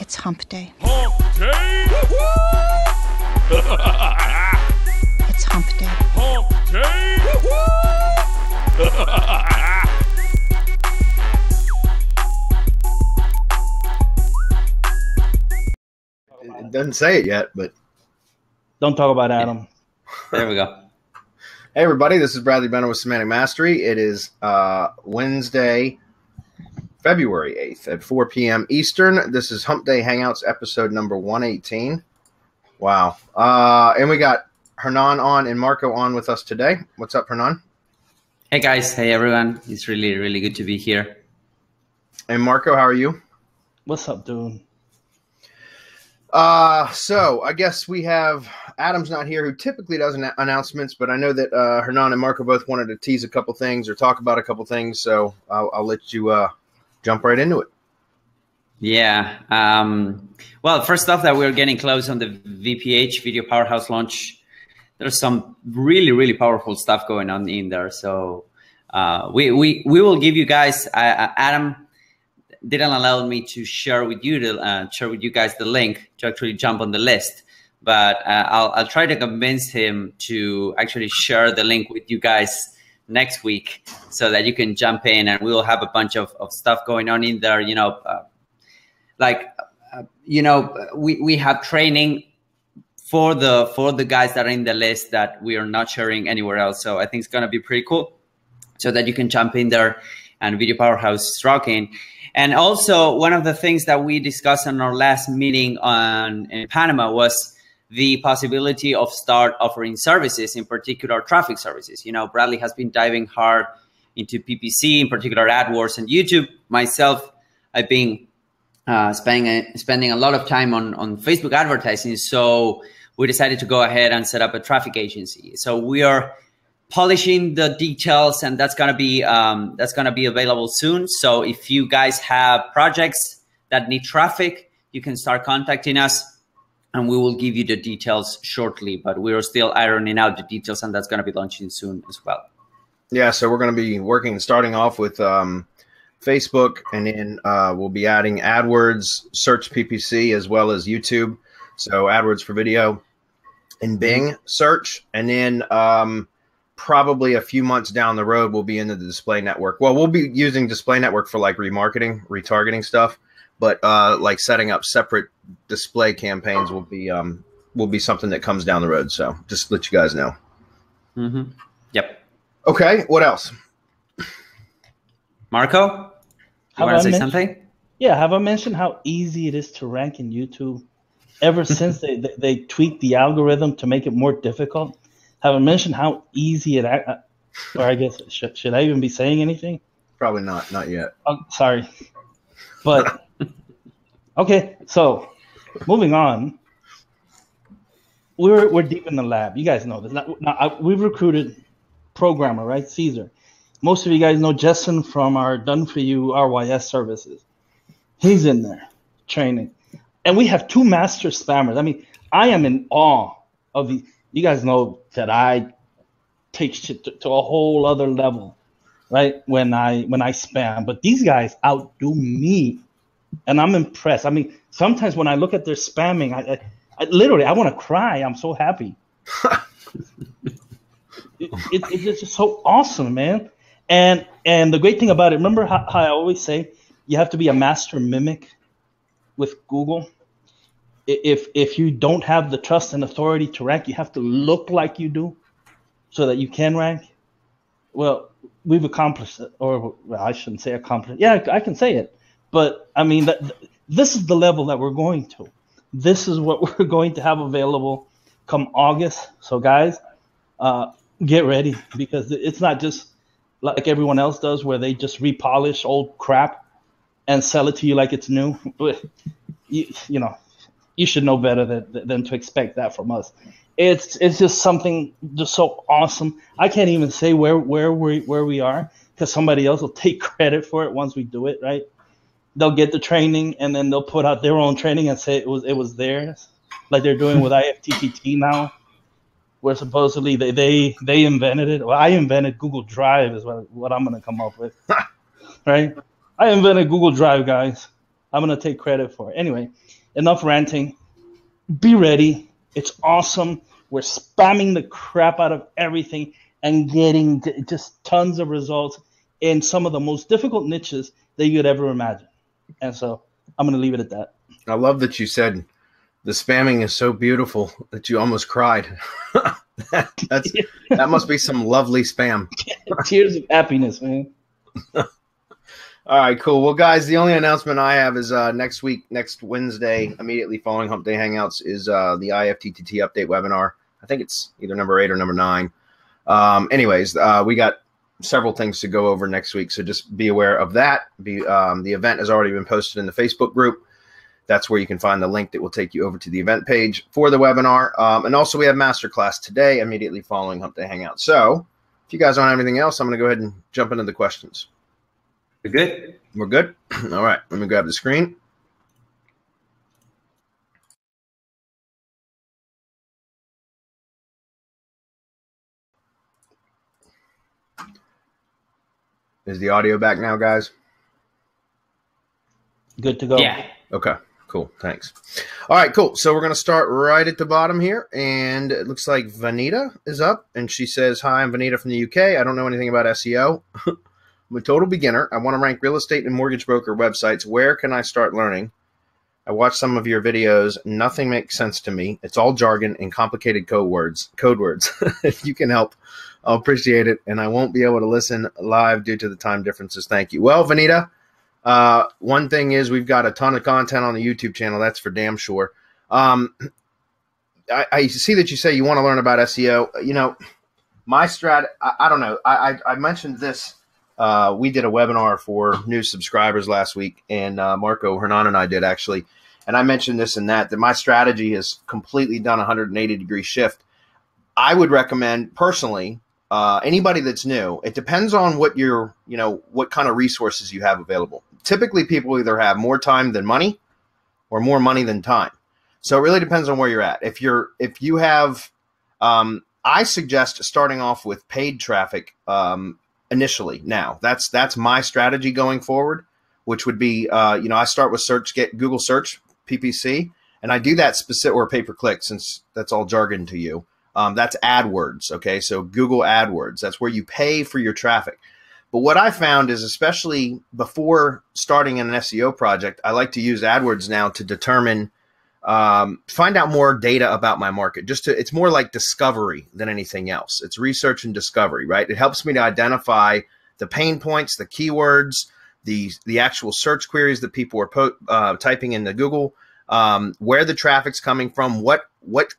It's Hump Day. Hump Day! It's Hump Day. Hump Day! It doesn't say it yet, but don't talk about Adam. There we go. Hey everybody, this is Bradley Benner with Semantic Mastery. It is Wednesday, February 8th at 4 p.m. Eastern. This is Hump Day Hangouts episode number 118. Wow. And we got Hernan on and Marco on with us today. What's up, Hernan? Hey guys. Hey everyone. It's really, really good to be here. And Marco, how are you? What's up, dude? So I guess we have Adam's not here, who typically does announcements, but I know that Hernan and Marco both wanted to tease a couple things or talk about a couple things, so I'll let you jump right into it. Yeah. Well, first off, that we're getting close on the VPH Video Powerhouse launch. There's some really, really powerful stuff going on in there. So we will give you guys. Adam didn't allow me to share with you guys the link to actually jump on the list, but I'll try to convince him to actually share the link with you guys next week so that you can jump in, and we will have a bunch of stuff going on in there. We have training for the guys that are in the list that we are not sharing anywhere else. So I think it's going to be pretty cool so that you can jump in there, and Video Powerhouse is rocking. And also, one of the things that we discussed in our last meeting in Panama was the possibility of start offering services, in particular traffic services. Bradley has been diving hard into PPC, in particular AdWords and YouTube. Myself, I've been spending a lot of time on Facebook advertising. So we decided to go ahead and set up a traffic agency. So we are polishing the details, and that's gonna be available soon. So if you guys have projects that need traffic, you can start contacting us, and we will give you the details shortly. But we are still ironing out the details, and that's gonna be launching soon as well. Yeah, so we're gonna be starting off with Facebook, and then we'll be adding AdWords, search PPC, as well as YouTube. So AdWords for video and Bing search, and then probably a few months down the road, we'll be into the display network. Well, we'll be using display network for like remarketing, retargeting stuff, but like setting up separate display campaigns will be something that comes down the road. So just let you guys know. Mm-hmm. Yep. Okay. What else? Marco, you want to say something? Yeah. Have I mentioned how easy it is to rank in YouTube? Ever since they tweaked the algorithm to make it more difficult. Have I mentioned how easy it? Or I guess should I even be saying anything? Probably not. Not yet. Oh, sorry, but okay. So moving on, we're deep in the lab. You guys know this. We've recruited programmer, right? Caesar. Most of you guys know Jessen from our Done For You RYS services. He's in there training, and we have 2 master spammers. I mean, I am in awe of the. You guys know that I take shit to a whole other level, right? When I spam, but these guys outdo me, and I'm impressed. I mean, sometimes when I look at their spamming, I literally want to cry. I'm so happy. It's just so awesome, man. And the great thing about it, remember how I always say you have to be a master mimic with Google. If you don't have the trust and authority to rank, you have to look like you do so that you can rank. Well, we've accomplished it, or well, I shouldn't say accomplished. Yeah, I can say it. But I mean, this is the level that we're going to. This is what we're going to have available come August. So guys, get ready, because it's not just like everyone else does where they just repolish old crap and sell it to you like it's new. You know. You should know better than to expect that from us. It's just something just so awesome. I can't even say where we are, because somebody else will take credit for it once we do it, right? They'll get the training, and then they'll put out their own training and say it was theirs, like they're doing with IFTTT now, where supposedly they invented it. Well, I invented Google Drive is what I'm going to come up with, right? I invented Google Drive, guys. I'm going to take credit for it. Anyway, enough ranting. Be ready. It's awesome. We're spamming the crap out of everything and getting just tons of results in some of the most difficult niches that you could ever imagine. And so I'm going to leave it at that. I love that you said the spamming is so beautiful that you almost cried. That must be some lovely spam. Tears of happiness, man. All right, cool. Well, guys, the only announcement I have is next week, next Wednesday, immediately following Hump Day Hangouts, is the IFTTT update webinar. I think it's either number 8 or number 9. Anyways, we got several things to go over next week, so just be aware of that. The event has already been posted in the Facebook group. That's where you can find the link that will take you over to the event page for the webinar. And also, we have masterclass today, immediately following Hump Day Hangout. So if you guys don't have anything else, I'm going to go ahead and jump into the questions. We're good? We're good? All right. Let me grab the screen. Is the audio back now, guys? Good to go. Yeah. Okay, cool. Thanks. All right, cool. So we're going to start right at the bottom here. And it looks like Vanita is up. And she says, hi, I'm Vanita from the UK. I don't know anything about SEO. I'm a total beginner. I want to rank real estate and mortgage broker websites. Where can I start learning? I watched some of your videos. Nothing makes sense to me. It's all jargon and complicated code words. If you can help, I'll appreciate it. And I won't be able to listen live due to the time differences. Thank you. Well, Vanita, one thing is we've got a ton of content on the YouTube channel. That's for damn sure. I see that you say you want to learn about SEO. You know, my I don't know. I mentioned this. We did a webinar for new subscribers last week, and Marco Hernan and I did actually. And I mentioned this and that my strategy has completely done a 180-degree shift. I would recommend personally, anybody that's new, it depends on what what kind of resources you have available. Typically, people either have more time than money or more money than time. So it really depends on where you're at. If you have, I suggest starting off with paid traffic, initially. Now that's my strategy going forward, which would be, I start with get Google search PPC, and I do that specific or pay-per-click, since that's all jargon to you. That's AdWords. Okay. So Google AdWords, that's where you pay for your traffic. But what I found is, especially before starting an SEO project, I like to use AdWords now to determine, find out more data about my market. It's more like discovery than anything else. It's research and discovery, right? It helps me to identify the pain points, the keywords, the actual search queries that people are typing into Google, where the traffic's coming from, what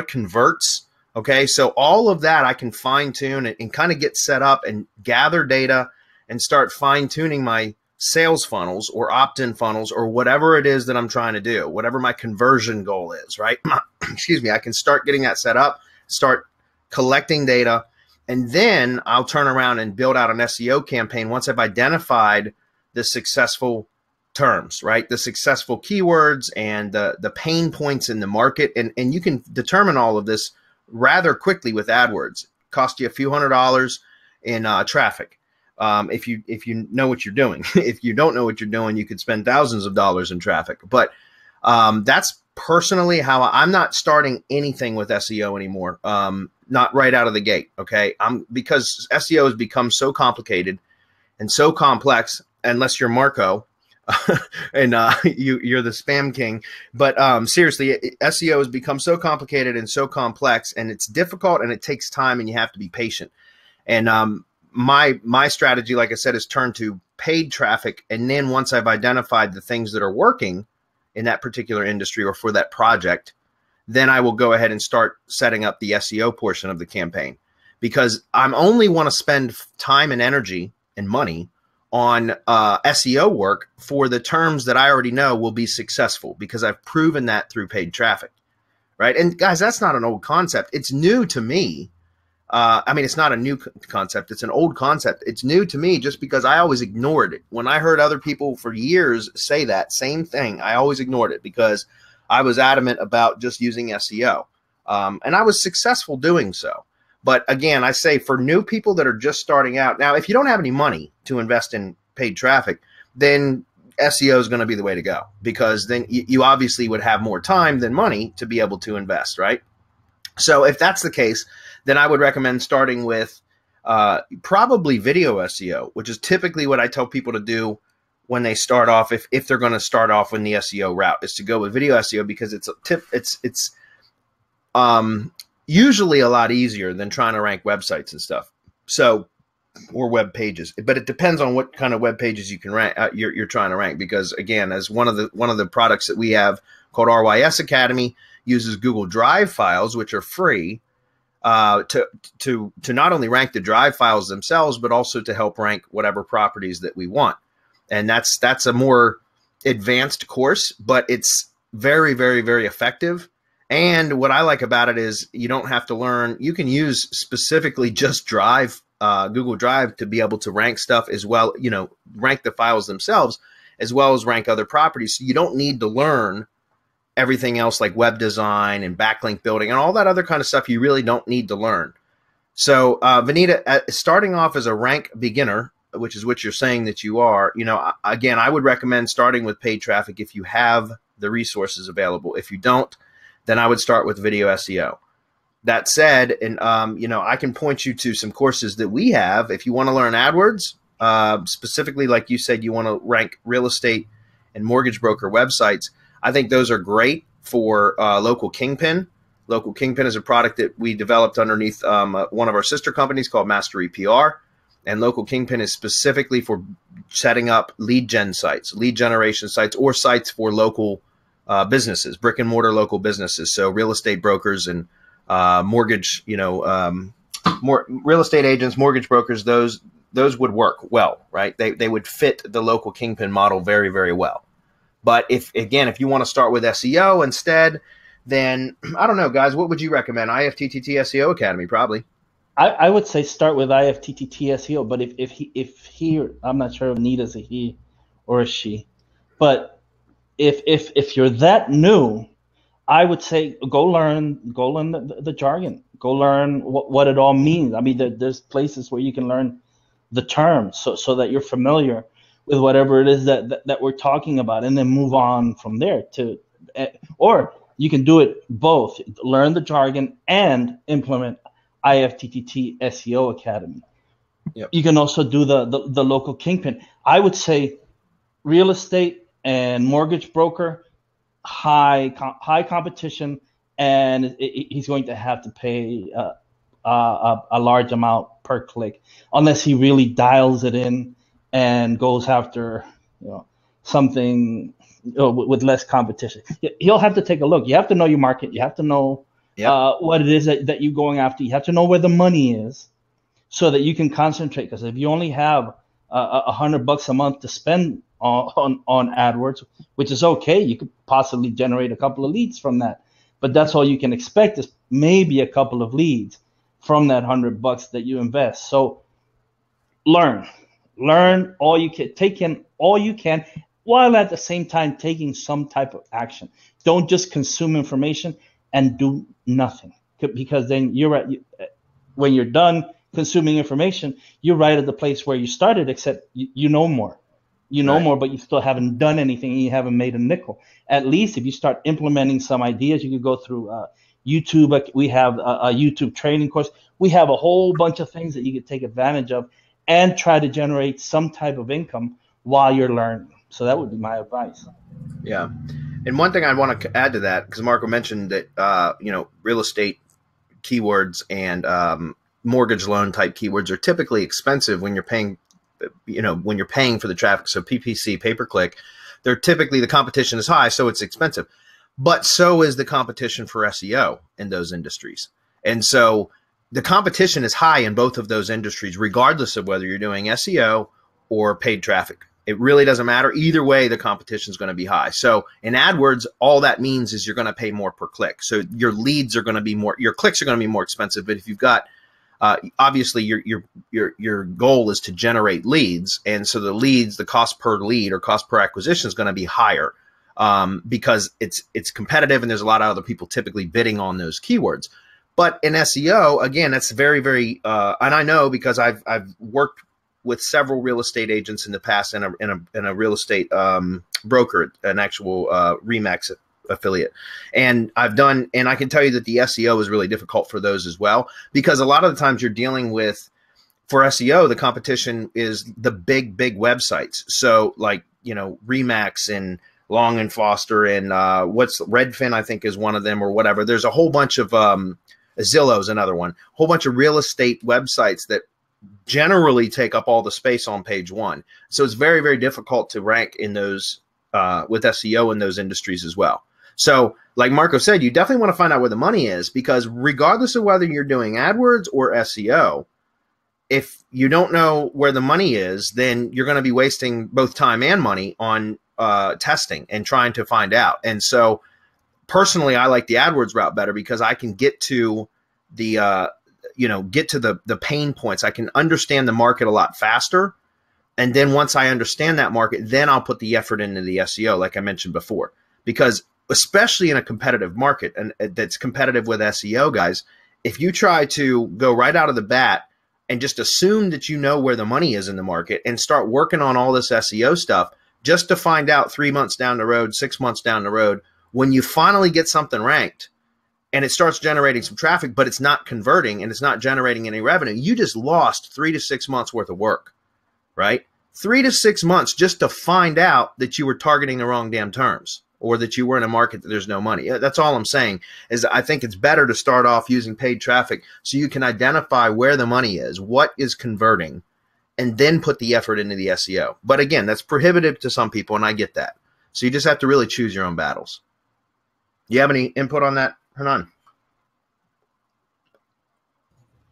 converts. Okay, so all of that I can fine tune and kind of get set up and gather data and start fine tuning my sales funnels or opt-in funnels or whatever it is that I'm trying to do, whatever my conversion goal is, right? Excuse me. I can start getting that set up, start collecting data, and then I'll turn around and build out an SEO campaign once I've identified the successful terms, right? The successful keywords and the pain points in the market. And you can determine all of this rather quickly with AdWords. Cost you a few $100s in traffic. If you know what you're doing. If you don't know what you're doing, you could spend thousands of dollars in traffic. But that's personally how I'm not starting anything with SEO anymore. Not right out of the gate. Okay. Because SEO has become so complicated and so complex, unless you're Marco and you're the spam king. But seriously, SEO has become so complicated and so complex, and it's difficult, and it takes time, and you have to be patient. And my strategy, like I said, is turn to paid traffic. And then once I've identified the things that are working in that particular industry or for that project, then I will go ahead and start setting up the SEO portion of the campaign, because I'm only want to spend time and energy and money on SEO work for the terms that I already know will be successful, because I've proven that through paid traffic, right? And guys, that's not an old concept. It's new to me. I mean, it's not a new concept. It's an old concept. It's new to me just because I always ignored it. When I heard other people for years say that same thing, I always ignored it because I was adamant about just using SEO. And I was successful doing so. But again, I say for new people that are just starting out, now, if you don't have any money to invest in paid traffic, then SEO is going to be the way to go, because then you obviously would have more time than money to be able to invest, right? So if that's the case, then I would recommend starting with probably video SEO, which is typically what I tell people to do when they start off, if they're going to start off in the SEO route, is to go with video SEO, because it's usually a lot easier than trying to rank websites and stuff. So, or web pages, but it depends on what kind of web pages you can rank. You're trying to rank, because again, as one of the products that we have called RYS Academy uses Google Drive files, which are free, to not only rank the Drive files themselves, but also to help rank whatever properties that we want. And that's a more advanced course, but it's very, very, very effective. And what I like about it is you don't have to learn. You can use specifically just Drive, Google Drive, to be able to rank stuff as well, rank the files themselves as well as rank other properties. So you don't need to learn everything else like web design and backlink building and all that other kind of stuff. You really don't need to learn. So Vanita, starting off as a rank beginner, which is what you're saying that you are, again, I would recommend starting with paid traffic if you have the resources available. If you don't, then I would start with video SEO. That said, and I can point you to some courses that we have. If you want to learn AdWords, specifically, like you said, you want to rank real estate and mortgage broker websites, I think those are great for Local Kingpin. Local Kingpin is a product that we developed underneath one of our sister companies called Mastery PR. And Local Kingpin is specifically for setting up lead gen sites, lead generation sites, or sites for local businesses, brick and mortar local businesses. So real estate brokers and mortgage, more real estate agents, mortgage brokers, those would work well, right? They would fit the Local Kingpin model very, very well. But if you want to start with SEO instead, then I don't know, guys, what would you recommend? IFTTT SEO Academy, probably. I would say start with IFTTT SEO, but if he, I'm not sure if Anita's a he or a she, but if you're that new, I would say go learn the jargon, go learn what it all means. I mean, there's places where you can learn the terms so that you're familiar with whatever it is that we're talking about, and then move on from there or you can do it both, learn the jargon and implement IFTTT SEO Academy. Yep. You can also do the Local Kingpin. I would say real estate and mortgage broker, high competition, and he's going to have to pay a large amount per click, unless he really dials it in and goes after something with less competition. He'll have to take a look. You have to know your market. You have to know what it is that you're going after. You have to know where the money is, so that you can concentrate. Because if you only have $100 a month to spend on AdWords, which is okay, you could possibly generate a couple of leads from that. But that's all you can expect, is maybe a couple of leads from that $100 that you invest. So learn all you can, take in all you can, while at the same time taking some type of action. Don't just consume information and do nothing, because then when you're done consuming information, you're right at the place where you started, except you know more. You know more, but you still haven't done anything, and you haven't made a nickel. At least if you start implementing some ideas, you could go through YouTube. We have a YouTube training course. We have a whole bunch of things that you could take advantage of and try to generate some type of income while you're learning. So that would be my advice. Yeah. And one thing I want to add to that, because Marco mentioned that, real estate keywords and mortgage loan type keywords are typically expensive when you're paying, for the traffic. So PPC, pay-per-click, they're typically, the competition is high, so it's expensive. But so is the competition for SEO in those industries. And so the competition is high in both of those industries, regardless of whether you're doing SEO or paid traffic. It really doesn't matter. Either way, the competition is going to be high. So in AdWords, all that means is you're going to pay more per click. So your leads are going to be more, your clicks are going to be more expensive. But if you've got, obviously your goal is to generate leads. And so the leads, the cost per lead or cost per acquisition is going to be higher because it's competitive and there's a lot of other people typically bidding on those keywords. But in SEO, again, that's very, very, and I know because I've worked with several real estate agents in the past and a real estate broker, an actual Remax affiliate. And I can tell you that the SEO is really difficult for those as well, because a lot of the times you're dealing with, for SEO, the competition is the big websites. So like, Remax and Long and Foster and what's Redfin, I think is one of them, or whatever. There's a whole bunch of Zillow's another one, a whole bunch of real estate websites that generally take up all the space on page one. So it's very, very difficult to rank in those with SEO in those industries as well. So like Marco said, you definitely want to find out where the money is, because regardless of whether you're doing AdWords or SEO, if you don't know where the money is, then you're going to be wasting both time and money on testing and trying to find out. And so personally, I like the AdWords route better, because I can get to the the pain points. I can understand the market a lot faster. And then once I understand that market, then I'll put the effort into the SEO, like I mentioned before, because especially in a competitive market and that's competitive with SEO, guys, if you try to go right out of the bat and just assume that you know where the money is in the market and start working on all this SEO stuff just to find out 3 months down the road, 6 months down the road, when you finally get something ranked and it starts generating some traffic, but it's not converting and it's not generating any revenue, you just lost 3 to 6 months worth of work, right? 3 to 6 months just to find out that you were targeting the wrong damn terms, or that you were in a market that there's no money. That's all I'm saying, is I think it's better to start off using paid traffic so you can identify where the money is, what is converting, and then put the effort into the SEO. But again, that's prohibitive to some people, and I get that. So you just have to really choose your own battles. Do you have any input on that, Hernan?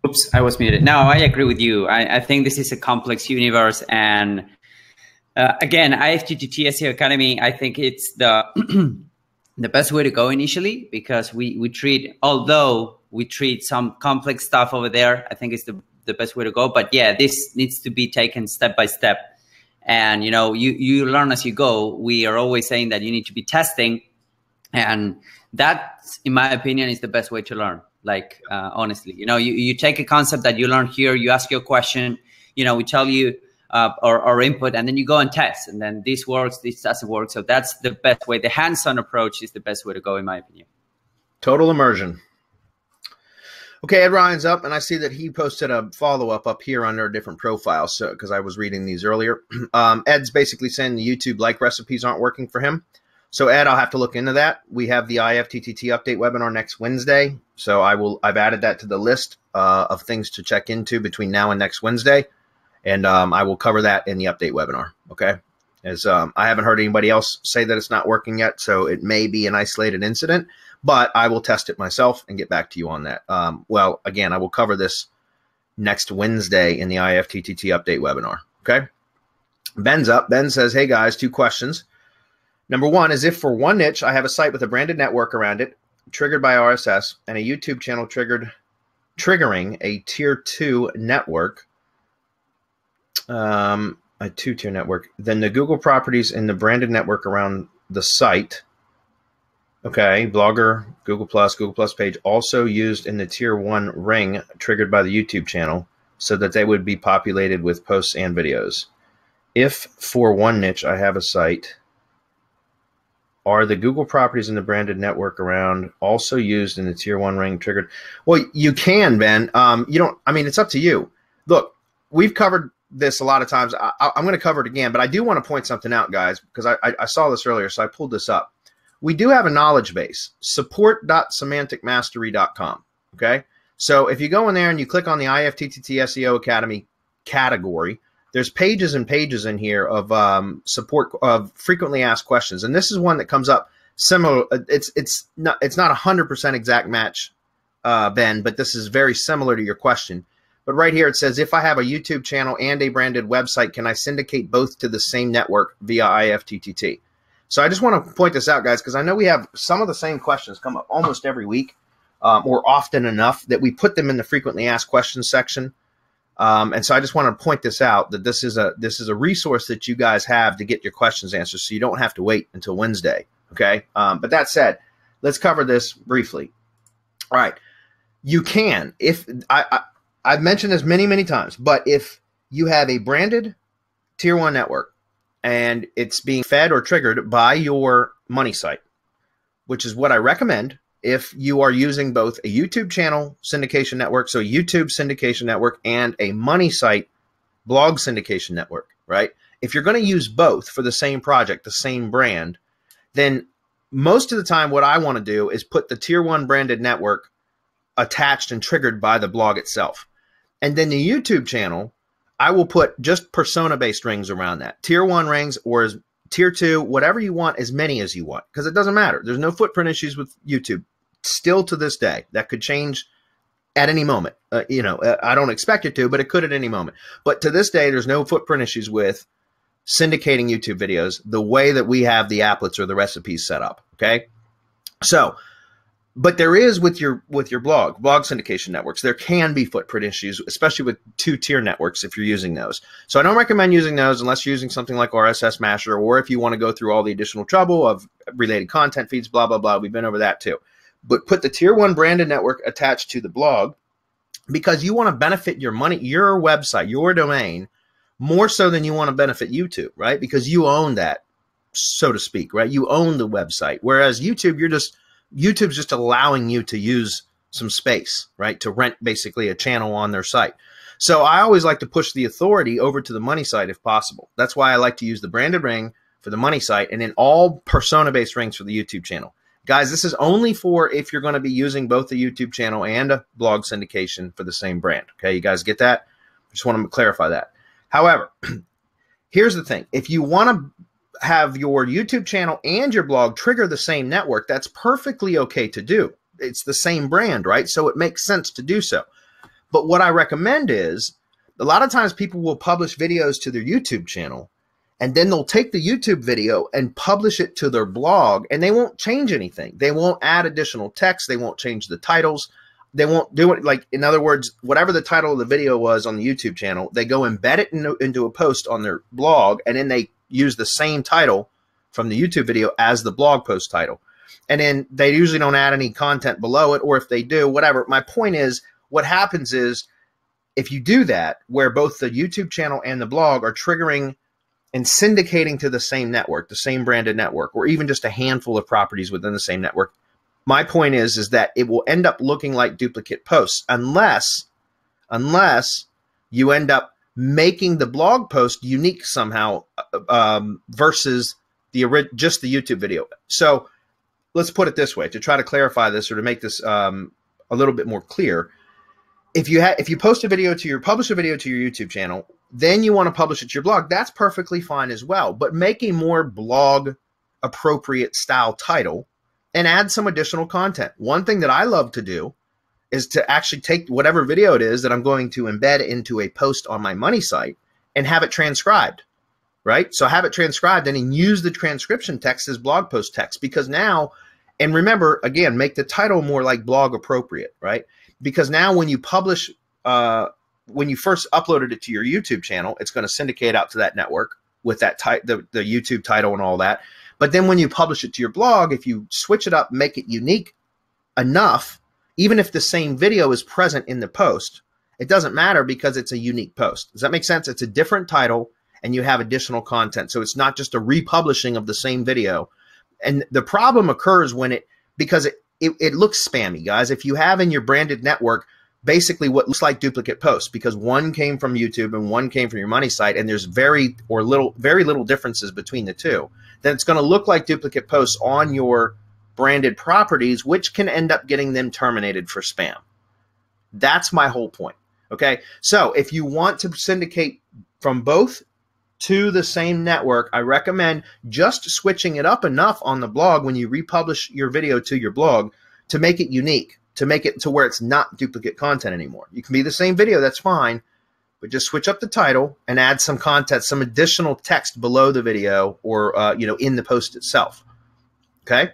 Oops, I was muted. No, I agree with you. I think this is a complex universe, and again, IFTTT SEO Academy, I think it's the the best way to go initially, because we treat, although we treat some complex stuff over there, I think it's the best way to go. But yeah, this needs to be taken step by step. And, you learn as you go. We are always saying that you need to be testing. And that, in my opinion, is the best way to learn. Like, honestly, you take a concept that you learn here, you ask your question, we tell you, or input, and then you go and test, and then this works, this doesn't work. So that's the best way. The hands-on approach is the best way to go, in my opinion. Total immersion. Okay, Ed Ryan's up, and I see that he posted a follow-up up here under a different profile, so because I was reading these earlier. Ed's basically saying the YouTube like recipes aren't working for him. So Ed, I'll have to look into that. We have the IFTTT update webinar next Wednesday, so I've added that to the list of things to check into between now and next Wednesday. And I will cover that in the update webinar, okay? As I haven't heard anybody else say that it's not working yet, so it may be an isolated incident, but I will test it myself and get back to you on that. Well, again, I will cover this next Wednesday in the IFTTT update webinar, okay? Ben's up. Ben says, hey, guys, 2 questions. Number 1 is, if for one niche I have a site with a branded network around it, triggered by RSS, and a YouTube channel triggering a tier 2 network, a 2-tier network, then the Google properties in the branded network around the site, okay, Blogger, Google Plus page, also used in the tier 1 ring triggered by the YouTube channel, so that they would be populated with posts and videos. If for one niche I have a site, are the Google properties in the branded network around also used in the tier 1 ring triggered? Well, you can, Ben. It's up to you. Look, we've covered this a lot of times. I'm going to cover it again, but I do want to point something out, guys, because I saw this earlier, so I pulled this up. We do have a knowledge base, support.semanticmastery.com, okay? So if you go in there and you click on the IFTTT SEO Academy category, there's pages and pages in here of support of frequently asked questions, and this is one that comes up similar. It's not 100% exact match, Ben, but this is very similar to your question. But right here it says, if I have a YouTube channel and a branded website, can I syndicate both to the same network via IFTTT? So I just want to point this out, guys, because I know we have some of the same questions come up almost every week, or often enough that we put them in the frequently asked questions section. And so I just want to point this out, that this is a resource that you guys have to get your questions answered, so you don't have to wait until Wednesday. Okay. But that said, let's cover this briefly. All right. You can, if I've mentioned this many, many times, but if you have a branded tier 1 network, and it's being fed or triggered by your money site, which is what I recommend if you are using both a YouTube channel syndication network, so YouTube syndication network, and a money site blog syndication network, right? If you're going to use both for the same project, the same brand, then most of the time what I want to do is put the tier 1 branded network attached and triggered by the blog itself. And then the YouTube channel, I will put just persona-based rings around that. Tier 1 rings or tier 2, whatever you want, as many as you want, because it doesn't matter. There's no footprint issues with YouTube still to this day. That could change at any moment. I don't expect it to, but it could at any moment. But to this day, there's no footprint issues with syndicating YouTube videos the way that we have the applets or the recipes set up. Okay. So, but there is with your blog syndication networks, there can be footprint issues, especially with 2-tier networks if you're using those. So I don't recommend using those unless you're using something like RSS Master, or if you want to go through all the additional trouble of related content feeds, blah, blah, blah. We've been over that too. But put the tier 1 branded network attached to the blog, because you want to benefit your website, your domain, more so than you want to benefit YouTube, right? Because you own that, so to speak, right? You own the website. Whereas YouTube, YouTube's just allowing you to use some space, right? To rent basically a channel on their site. So I always like to push the authority over to the money site if possible. That's why I like to use the branded ring for the money site and then all persona-based rings for the YouTube channel. Guys, this is only for if you're going to be using both the YouTube channel and a blog syndication for the same brand. Okay, you guys get that? Just want to clarify that. However, here's the thing. If you want to have your YouTube channel and your blog trigger the same network, that's perfectly okay to do. It's the same brand, right? So it makes sense to do so. But what I recommend is, a lot of times people will publish videos to their YouTube channel, and then they'll take the YouTube video and publish it to their blog, and they won't change anything. They won't add additional text. They won't change the titles. They won't do it. Like, in other words, whatever the title of the video was on the YouTube channel, they go embed it into a post on their blog, and then they use the same title from the YouTube video as the blog post title. And then they usually don't add any content below it, or if they do, whatever. My point is, what happens is, if you do that, where both the YouTube channel and the blog are triggering and syndicating to the same network, the same branded network, or even just a handful of properties within the same network, my point is that it will end up looking like duplicate posts unless you end up making the blog post unique somehow versus just the YouTube video. So let's put it this way to try to clarify this, or to make this a little bit more clear. If you publish a video to your YouTube channel, then you want to publish it to your blog, that's perfectly fine as well. But make a more blog appropriate style title and add some additional content. One thing that I love to do is to actually take whatever video it is that I'm going to embed into a post on my money site and have it transcribed, right? So have it transcribed and then use the transcription text as blog post text, because now, and remember, again, make the title more like blog appropriate, right? Because now when you publish, when you first uploaded it to your YouTube channel, it's going to syndicate out to that network with that the YouTube title and all that. But then when you publish it to your blog, if you switch it up, make it unique enough, even if the same video is present in the post, it doesn't matter because it's a unique post. Does that make sense? It's a different title and you have additional content. So it's not just a republishing of the same video. And the problem occurs when because it looks spammy, guys. If you have in your branded network basically what looks like duplicate posts, because one came from YouTube and one came from your money site, and there's very little differences between the two, then it's going to look like duplicate posts on your branded properties, which can end up getting them terminated for spam. That's my whole point. Okay. So if you want to syndicate from both to the same network, I recommend just switching it up enough on the blog when you republish your video to your blog to make it unique, to make it to where it's not duplicate content anymore. You can be the same video, that's fine, but just switch up the title and add some content, some additional text below the video or in the post itself. Okay?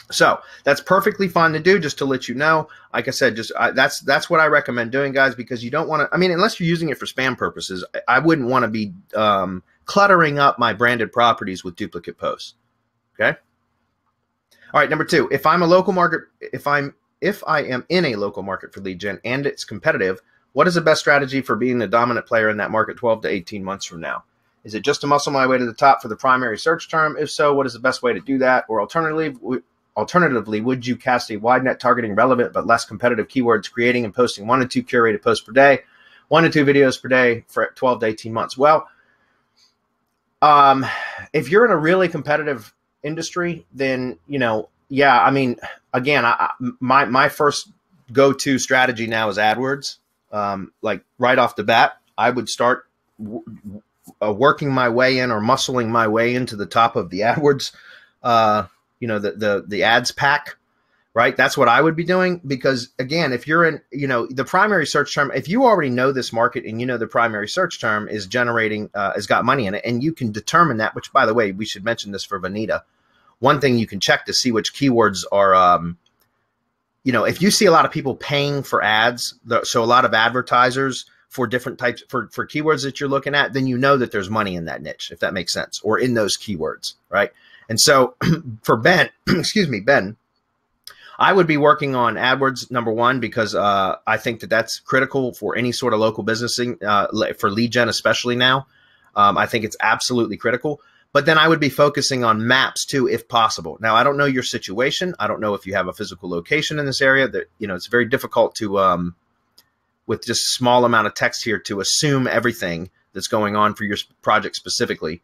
So that's perfectly fine to do, just to let you know. Like I said, that's what I recommend doing, guys, because you don't want to, I mean, unless you're using it for spam purposes, I wouldn't want to be cluttering up my branded properties with duplicate posts. Okay? All right, number 2, if I am in a local market for lead gen and it's competitive, What is the best strategy for being the dominant player in that market 12 to 18 months from now? Is it just to muscle my way to the top for the primary search term? If so, what is the best way to do that? Or alternatively, would you cast a wide net targeting relevant but less competitive keywords, creating and posting 1 to 2 curated posts per day, 1 to 2 videos per day for 12 to 18 months? Well, if you're in a really competitive industry, then, you know, yeah, I mean, again, my first go-to strategy now is AdWords. Like right off the bat, I would start working my way in or muscling my way into the top of the AdWords, you know, the ads pack, right? That's what I would be doing, because again, if you're in, you know, the primary search term, if you already know this market and you know the primary search term is generating, has got money in it, and you can determine that, which by the way, we should mention this for Vanita. One thing you can check to see which keywords are, you know, if you see a lot of people paying for ads, so a lot of advertisers for different types, for keywords that you're looking at, then you know that there's money in that niche, if that makes sense, or in those keywords, right? And so for Ben, excuse me, Ben, I would be working on AdWords, number one, because I think that that's critical for any sort of local businessing, for lead gen especially now. I think it's absolutely critical. But then I would be focusing on maps too, if possible. Now, I don't know your situation. I don't know if you have a physical location in this area. That, you know, it's very difficult to, with just a small amount of text here, to assume everything that's going on for your project specifically.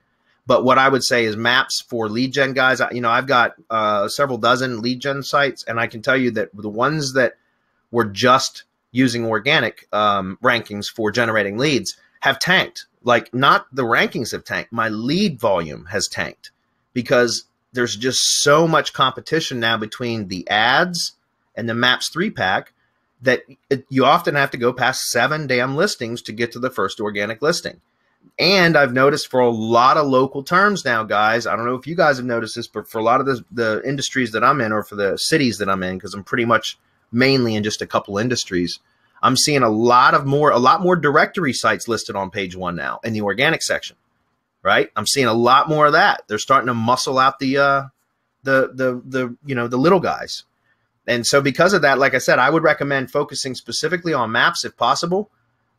But what I would say is maps for lead gen guys. You know, I've got several dozen lead gen sites, and I can tell you that the ones that were just using organic rankings for generating leads have tanked. Like, not the rankings have tanked, my lead volume has tanked, because there's just so much competition now between the ads and the Maps 3-pack that you often have to go past 7 damn listings to get to the first organic listing. And I've noticed for a lot of local terms now, guys, I don't know if you guys have noticed this, but for a lot of the industries that I'm in, or for the cities that I'm in, because I'm pretty much mainly in just a couple industries, I'm seeing a lot more directory sites listed on page 1 now in the organic section, right? I'm seeing a lot more of that. They're starting to muscle out the you know, the little guys. And so because of that, like I said, I would recommend focusing specifically on maps if possible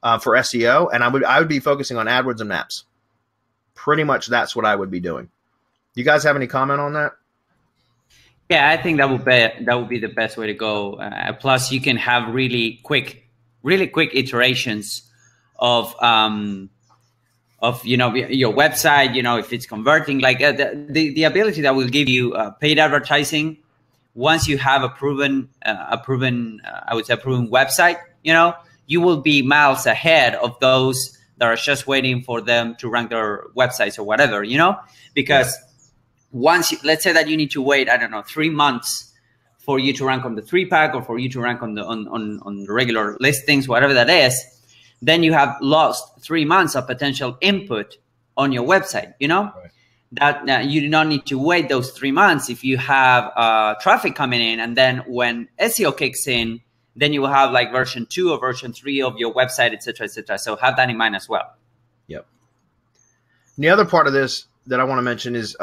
for SEO, and I would be focusing on AdWords and maps. Pretty much that's what I would be doing. You guys have any comment on that? Yeah, I think that would be the best way to go. Plus, you can have really quick iterations of you know, your website, you know, if it's converting, like the ability that will give you paid advertising once you have a proven I would say a proven website. You know, you will be miles ahead of those that are just waiting for them to rank their websites or whatever, you know, because once let's say that you need to wait, I don't know, 3 months for you to rank on the 3-pack, or for you to rank on the regular listings, whatever that is, then you have lost 3 months of potential input on your website, you know? Right. That you do not need to wait those 3 months if you have traffic coming in, and then when SEO kicks in, then you will have like version 2 or version 3 of your website, et cetera, et cetera. So have that in mind as well. Yep. And the other part of this that I want to mention is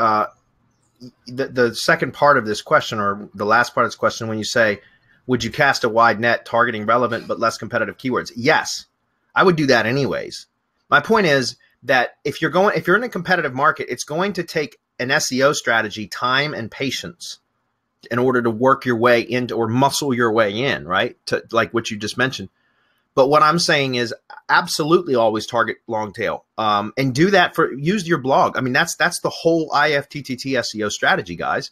the second part of this question, or the last part of this question, when you say, would you cast a wide net targeting relevant but less competitive keywords? Yes, I would do that anyways. My point is that if you're in a competitive market, it's going to take an SEO strategy, time and patience, in order to work your way into, or muscle your way in, right? To like what you just mentioned. But what I'm saying is absolutely always target long tail, and do that use your blog. I mean, that's the whole IFTTT SEO strategy, guys,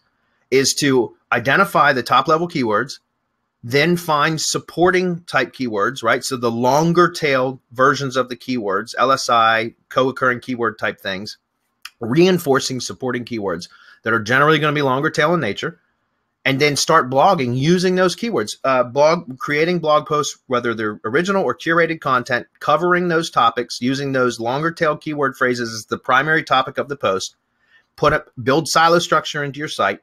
is to identify the top level keywords, then find supporting type keywords, right? So the longer tail versions of the keywords, LSI, co-occurring keyword type things, reinforcing supporting keywords that are generally going to be longer tail in nature. And then start blogging using those keywords, creating blog posts, whether they're original or curated content, covering those topics, using those longer tail keyword phrases as the primary topic of the post, build silo structure into your site,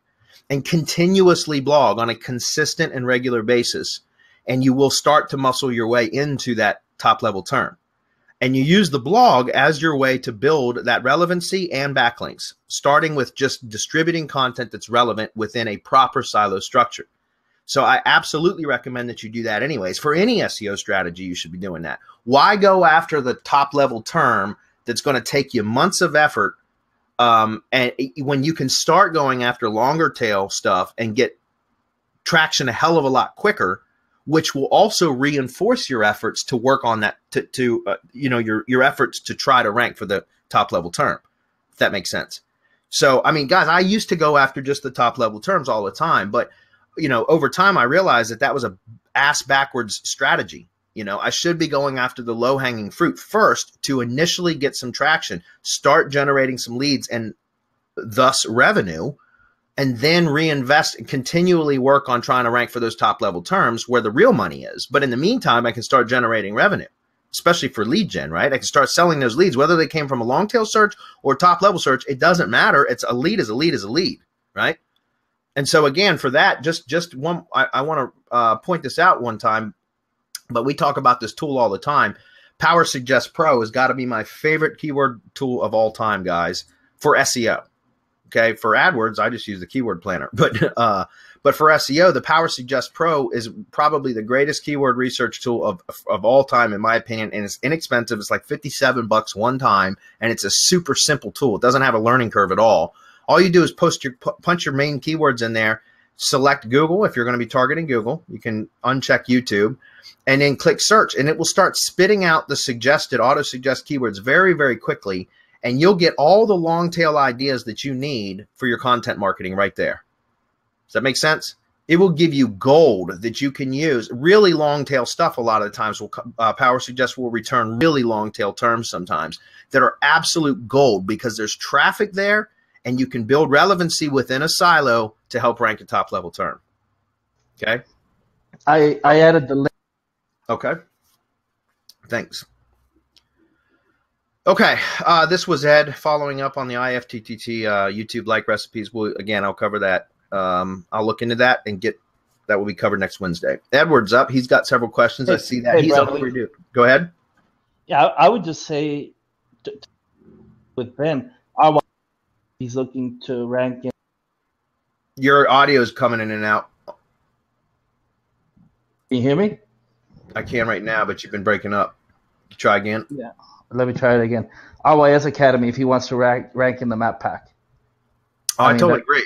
and continuously blog on a consistent and regular basis. And you will start to muscle your way into that top level term. And you use the blog as your way to build that relevancy and backlinks, starting with just distributing content that's relevant within a proper silo structure. So I absolutely recommend that you do that anyways. For any SEO strategy, you should be doing that. Why go after the top level term that's going to take you months of effort, and when you can start going after longer tail stuff and get traction a hell of a lot quicker, which will also reinforce your efforts to work on that, your efforts to try to rank for the top level term, if that makes sense. So, I mean, guys, I used to go after just the top level terms all the time, but over time I realized that was a ass backwards strategy. I should be going after the low hanging fruit first to initially get some traction, start generating some leads and thus revenue, and then reinvest and continually work on trying to rank for those top level terms where the real money is. But in the meantime, I can start generating revenue, especially for lead gen, right? I can start selling those leads, whether they came from a long tail search or top level search. It doesn't matter. It's a lead is a lead is a lead, right? And so again, for that, just one, I want to point this out one time, but we talk about this tool all the time. Power Suggest Pro has got to be my favorite keyword tool of all time, guys, for SEO. Okay, for AdWords, I just use the keyword planner, but for SEO, the Power Suggest Pro is probably the greatest keyword research tool of all time, in my opinion, and it's inexpensive. It's like $57 one time, and it's a super simple tool. It doesn't have a learning curve at all. All you do is punch your main keywords in there, select Google if you're going to be targeting Google. You can uncheck YouTube, and then click search, and it will start spitting out the suggested auto-suggest keywords very, very quickly. And you'll get all the long tail ideas that you need for your content marketing right there. Does that make sense? It will give you gold that you can use. Really long tail stuff a lot of the times Power Suggest will return really long tail terms sometimes that are absolute gold because there's traffic there and you can build relevancy within a silo to help rank a top level term. Okay? I added the link. Okay. Thanks. Okay, this was Ed following up on the IFTTT YouTube like recipes. Again, I'll cover that. I'll look into that and that will be covered next Wednesday. Edward's up. He's got several questions. I see that. Hey, he's up for you. Go ahead. Yeah, I would just say with Ben, he's looking to rank in. Your audio is coming in and out. Can you hear me? I can right now, but you've been breaking up. Try again. Yeah. Let me try it again. RYS Academy, if he wants to rank in the map pack. Oh, I totally agree.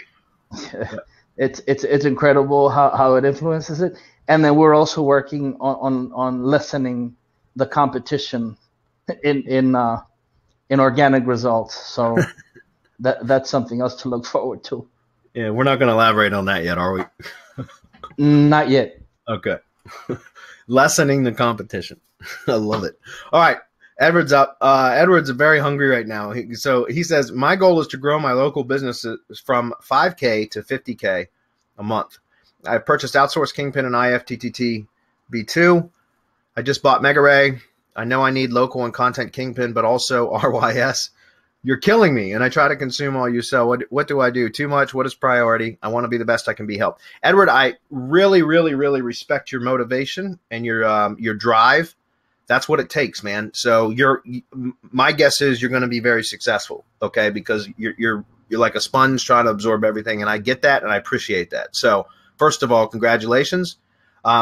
It's incredible how it influences it. And then we're also working on lessening the competition in organic results. So that's something else to look forward to. Yeah, we're not going to elaborate on that yet, are we? Not yet. Okay. Lessening the competition. I love it. All right. Edward's up. Edward's very hungry right now. So he says, my goal is to grow my local businesses from 5K to 50K a month. I've purchased Outsource Kingpin and IFTTT B2. I just bought MegaRay. I know I need local and content Kingpin, but also RYS. You're killing me, and I try to consume all you sell. What do I do? Too much? What is priority? I want to be the best I can be. Help. Edward, I really, really, really respect your motivation and your drive. That's what it takes, man. So my guess is you're going to be very successful, okay? Because you're like a sponge trying to absorb everything, and I get that, and I appreciate that. So first of all, congratulations.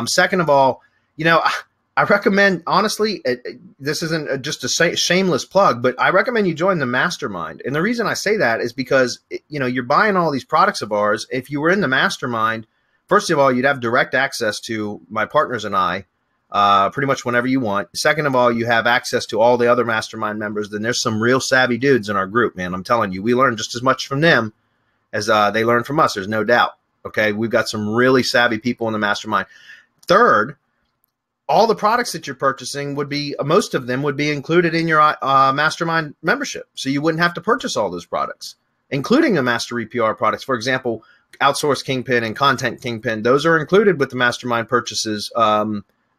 Second of all, I recommend, honestly, this isn't just a shameless plug, but I recommend you join the mastermind. And the reason I say that is because, you're buying all these products of ours. If you were in the mastermind, first of all, you'd have direct access to my partners and I. Pretty much whenever you want. Second of all, you have access to all the other mastermind members. Then there's some real savvy dudes in our group, man. I'm telling you, we learn just as much from them as they learn from us. There's no doubt. Okay, we've got some really savvy people in the mastermind. Third, all the products that you're purchasing most of them would be included in your mastermind membership. So you wouldn't have to purchase all those products, including the Mastery PR products. For example, Outsource Kingpin and Content Kingpin, those are included with the mastermind purchases.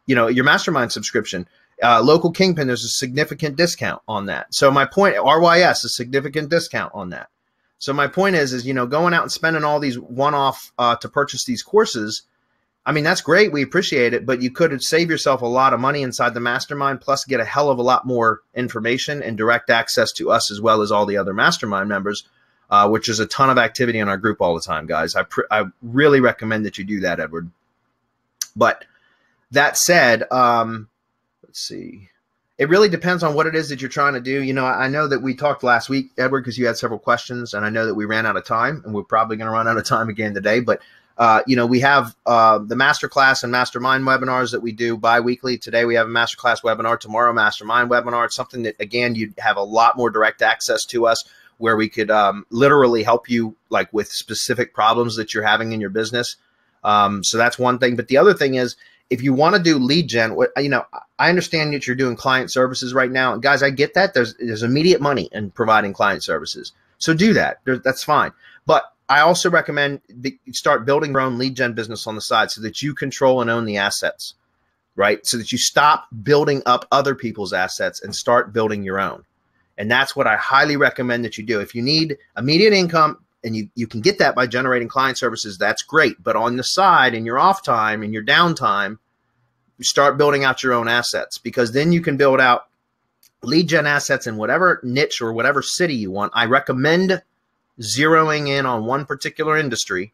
Your mastermind subscription, local Kingpin, there's a significant discount on that. So my point, RYS, a significant discount on that. So my point is going out and spending all these one-off to purchase these courses. I mean, that's great. We appreciate it, but you could save yourself a lot of money inside the mastermind, plus get a hell of a lot more information and direct access to us as well as all the other mastermind members, which is a ton of activity in our group all the time, guys. I really recommend that you do that, Edward. But that said, let's see. It really depends on what it is that you're trying to do. You know, I know that we talked last week, Edward, because you had several questions, and I know that we ran out of time, and we're probably going to run out of time again today. But, you know, we have the masterclass and mastermind webinars that we do bi-weekly. Today we have a masterclass webinar. Tomorrow, mastermind webinar. It's something that, again, you'd have a lot more direct access to us, where we could literally help you like with specific problems that you're having in your business. So that's one thing. But the other thing is, if you want to do lead gen, you know, I understand that you're doing client services right now. And guys, I get that. There's immediate money in providing client services. So do that. That's fine. But I also recommend start building your own lead gen business on the side so that you control and own the assets, right? So that you stop building up other people's assets and start building your own. And that's what I highly recommend that you do. If you need immediate income, and you can get that by generating client services, that's great. But on the side, in your off time, in your downtime, you start building out your own assets, because then you can build out lead gen assets in whatever niche or whatever city you want. I recommend zeroing in on one particular industry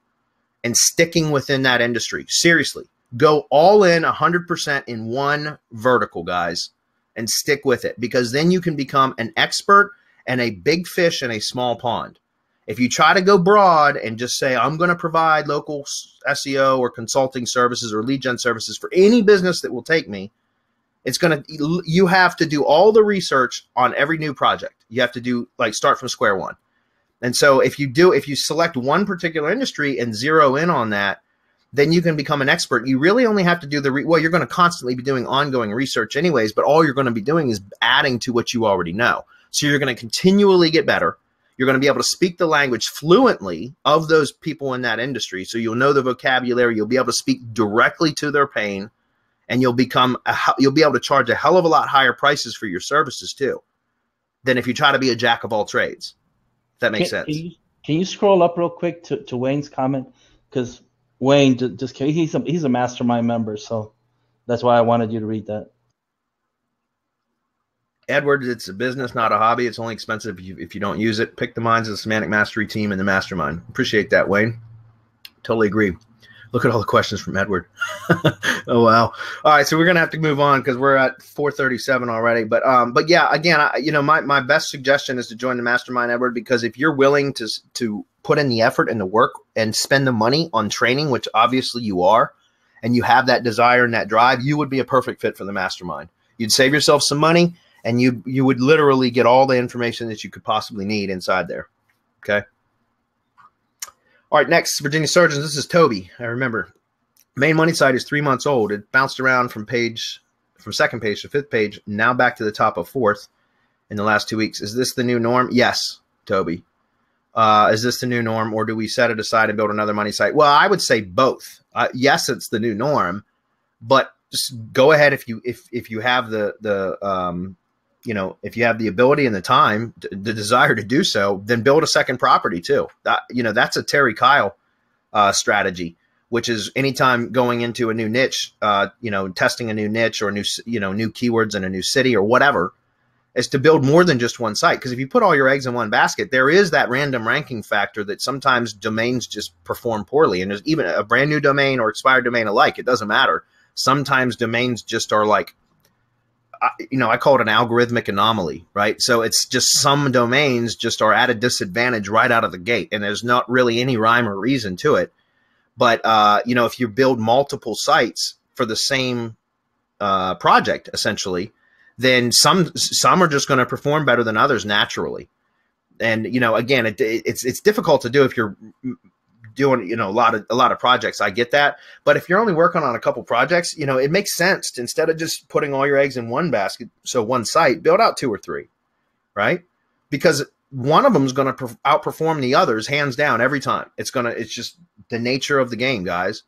and sticking within that industry. Seriously, go all in 100% in one vertical, guys, and stick with it, because then you can become an expert and a big fish in a small pond. If you try to go broad and just say, I'm going to provide local SEO or consulting services or lead gen services for any business that will take me, it's going to, you have to do all the research on every new project. You have to do like start from square one. And so if you select one particular industry and zero in on that, then you can become an expert. You really only have to do well, you're going to constantly be doing ongoing research anyways, but all you're going to be doing is adding to what you already know. So you're going to continually get better. You're going to be able to speak the language fluently of those people in that industry. So you'll know the vocabulary. You'll be able to speak directly to their pain, and you'll be able to charge a hell of a lot higher prices for your services too, than if you try to be a jack of all trades. If that makes sense. Can you scroll up real quick to Wayne's comment? Because Wayne just he's a mastermind member, so that's why I wanted you to read that. Edward, it's a business, not a hobby. It's only expensive if you don't use it. Pick the minds of the Semantic Mastery team and the mastermind. Appreciate that, Wayne. Totally agree. Look at all the questions from Edward. Oh, wow. All right, so we're going to have to move on because we're at 4:37 already. But yeah, again, my best suggestion is to join the mastermind, Edward, because if you're willing to put in the effort and the work and spend the money on training, which obviously you are, and you have that desire and that drive, you would be a perfect fit for the mastermind. You'd save yourself some money, and you would literally get all the information that you could possibly need inside there. Okay. All right, next, Virginia Surgeons. This is Toby. I remember. Main money site is 3 months old. It bounced around from second page to fifth page, now back to the top of fourth in the last 2 weeks. Is this the new norm? Yes, Toby. Is this the new norm, or do we set it aside and build another money site? Well, I would say both. Yes, it's the new norm, but just go ahead if you have if you have the ability and the time, the desire to do so, then build a second property too. That's a Terry Kyle strategy, which is anytime going into a new niche, testing a new niche or new keywords in a new city or whatever, is to build more than just one site. Because if you put all your eggs in one basket, there is that random ranking factor that sometimes domains just perform poorly. And there's even a brand new domain or expired domain alike. It doesn't matter. Sometimes domains just are like, I call it an algorithmic anomaly, right? So it's just some domains just are at a disadvantage right out of the gate, and there's not really any rhyme or reason to it. But, if you build multiple sites for the same project, essentially, then some are just going to perform better than others naturally. And, again, it's difficult to do if you're doing, a lot of projects. I get that. But if you're only working on a couple projects, it makes sense to, instead of just putting all your eggs in one basket, so one site, build out 2 or 3, right? Because one of them is going to outperform the others hands down every time. It's just the nature of the game, guys.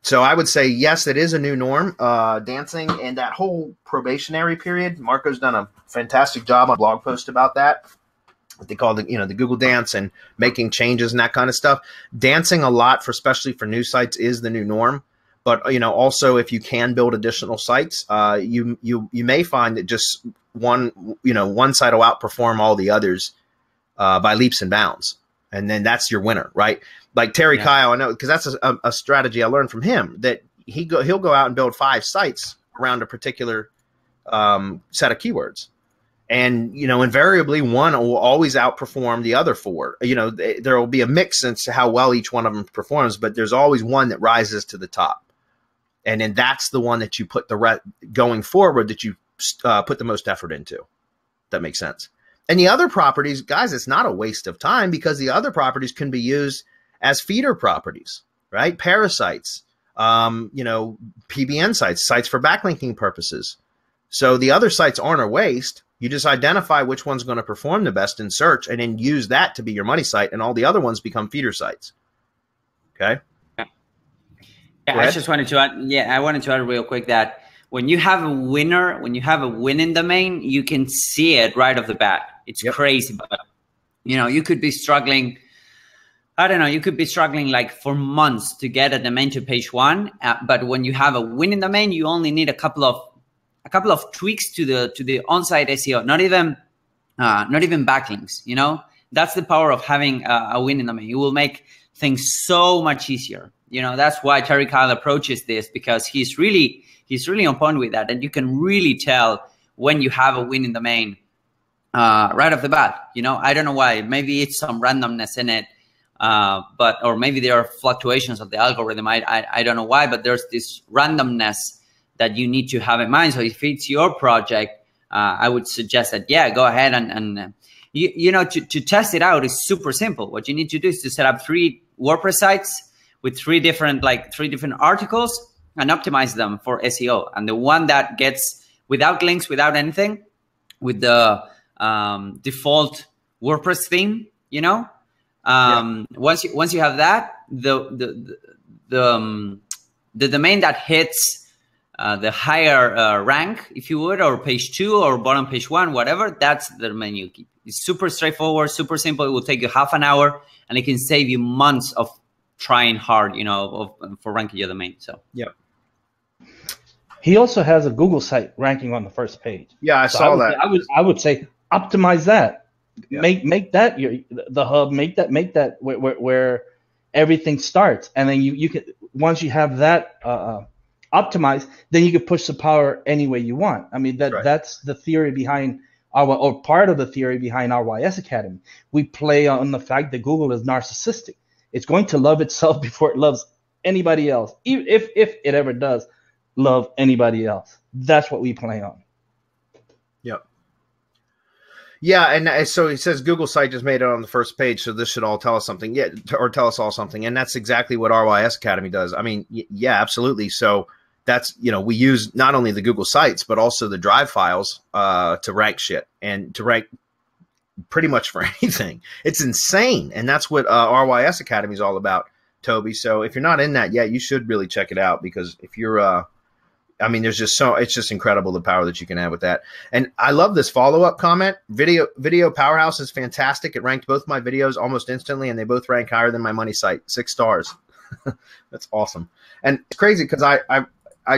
So I would say, yes, it is a new norm. Dancing and that whole probationary period, Marco's done a fantastic job on a blog post about that. What they call the Google Dance and making changes and that kind of stuff. Dancing a lot, especially for new sites, is the new norm. But also if you can build additional sites, you may find that just one site will outperform all the others by leaps and bounds, and then that's your winner, right? Like Terry Kyle, I know, because that's a strategy I learned from him, that he'll go out and build 5 sites around a particular set of keywords. And, invariably one will always outperform the other 4. There will be a mix into how well each one of them performs, but there's always one that rises to the top. And then that's the one that you put going forward that you put the most effort into. That makes sense. And the other properties, guys, it's not a waste of time because the other properties can be used as feeder properties, right? Parasites, PBN sites for backlinking purposes. So the other sites aren't a waste. You just identify which one's going to perform the best in search and then use that to be your money site, and all the other ones become feeder sites. Okay? Yeah, I just wanted to add. Yeah, I wanted to add real quick that when you have a winner, when you have a winning domain, you can see it right off the bat. It's crazy, but you could be struggling. I don't know. You could be struggling like for months to get a domain to page 1, but when you have a winning domain, you only need a couple of tweaks to the on-site SEO. Not even backlinks. That's the power of having a winning domain. It will make things so much easier. That's why Terry Kyle approaches this, because he's really on point with that, and you can really tell when you have a winning domain right off the bat. I don't know why. Maybe it's some randomness in it, or maybe there are fluctuations of the algorithm. I don't know why, but there's this randomness that you need to have in mind. So if it's your project, I would suggest that go ahead and to test it out is super simple. What you need to do is to set up 3 WordPress sites with 3 different articles and optimize them for SEO. And the one that gets without links, without anything, with the default WordPress theme, once you have that, the domain that hits the higher rank, if you would, or page 2 or bottom page 1, whatever, that's the domain you keep. It's super straightforward, super simple. It will take you half an hour, and it can save you months of trying hard, for ranking your domain. So he also has a Google site ranking on the first page. Yeah, I saw that. I would say optimize that. Yeah. Make that the hub. Make that where everything starts, and then you can, once you have that optimized, then you can push the power any way you want. I mean that's the theory behind or part of the theory behind RYS Academy. We play on the fact that Google is narcissistic. It's going to love itself before it loves anybody else, if it ever does love anybody else. That's what we play on. Yep. Yeah, and so he says Google site just made it on the first page, so this should all tell us something. Yeah, or tell us all something, and that's exactly what RYS Academy does. I mean, yeah, absolutely. So that's, we use not only the Google sites, but also the drive files to rank shit and to rank pretty much for anything. It's insane. And that's what RYS Academy is all about, Toby. So if you're not in that yet, you should really check it out, because if you're, there's just it's just incredible the power that you can have with that. And I love this follow-up comment. Video Powerhouse is fantastic. It ranked both my videos almost instantly, and they both rank higher than my money site, 6 stars. That's awesome. And it's crazy because I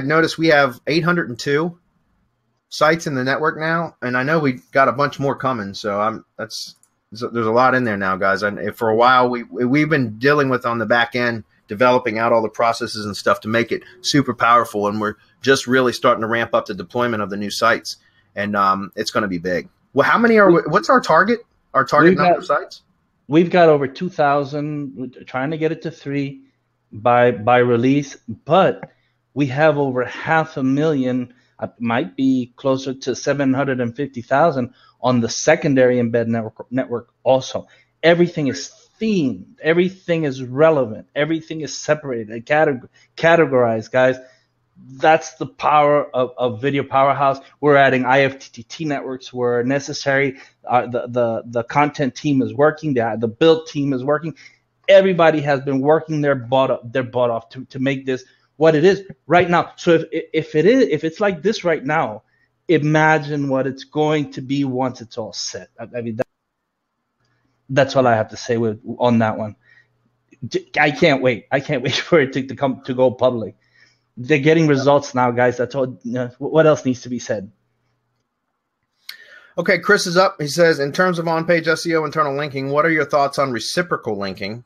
noticed we have 802 sites in the network now, and I know we got a bunch more coming. So there's a lot in there now, guys. And for a while we've been dealing with on the back end, developing out all the processes and stuff to make it super powerful, and we're just really starting to ramp up the deployment of the new sites, and it's going to be big. Well, what's our target? Our target number of sites? We've got over 2,000. We're trying to get it to 3 by release, but we have over 500,000. Might be closer to 750,000 on the secondary embed network also. Everything is themed. Everything is relevant. Everything is separated, categorized, guys. That's the power of Video Powerhouse. We're adding IFTTT networks where necessary. The content team is working. The build team is working. Everybody has been working their butt off to make this what it is right now. So if it's like this right now, imagine what it's going to be once it's all set. I mean, that's all I have to say on that one. I can't wait. I can't wait for it to go public. They're getting results now, guys. That's all. What else needs to be said? Okay, Chris is up. He says, in terms of on-page SEO internal linking, what are your thoughts on reciprocal linking?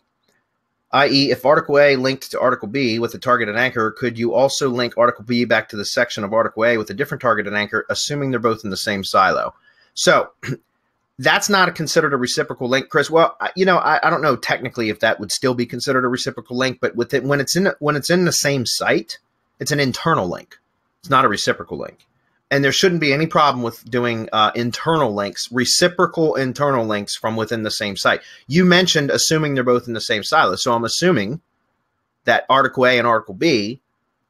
i.e., if Article A linked to Article B with a targeted anchor, could you also link Article B back to the section of Article A with a different targeted anchor, assuming they're both in the same silo? So that's not considered a reciprocal link, Chris. Well, I don't know technically if that would still be considered a reciprocal link, but with it, when it's in the same site, it's an internal link. It's not a reciprocal link. And there shouldn't be any problem with doing internal links, reciprocal internal links from within the same site. You mentioned assuming they're both in the same silo. So I'm assuming that Article A and Article B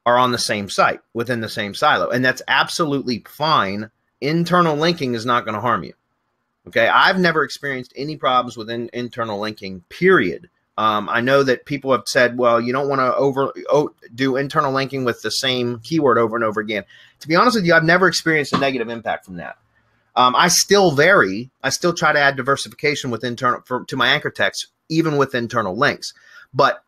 are on the same site within the same silo. And that's absolutely fine. Internal linking is not going to harm you. Okay. I've never experienced any problems with internal linking, period. I know that people have said, well, you don't want to do internal linking with the same keyword over and over again. To be honest with you, I've never experienced a negative impact from that. I still vary. I still try to add diversification with to my anchor text, even with internal links. But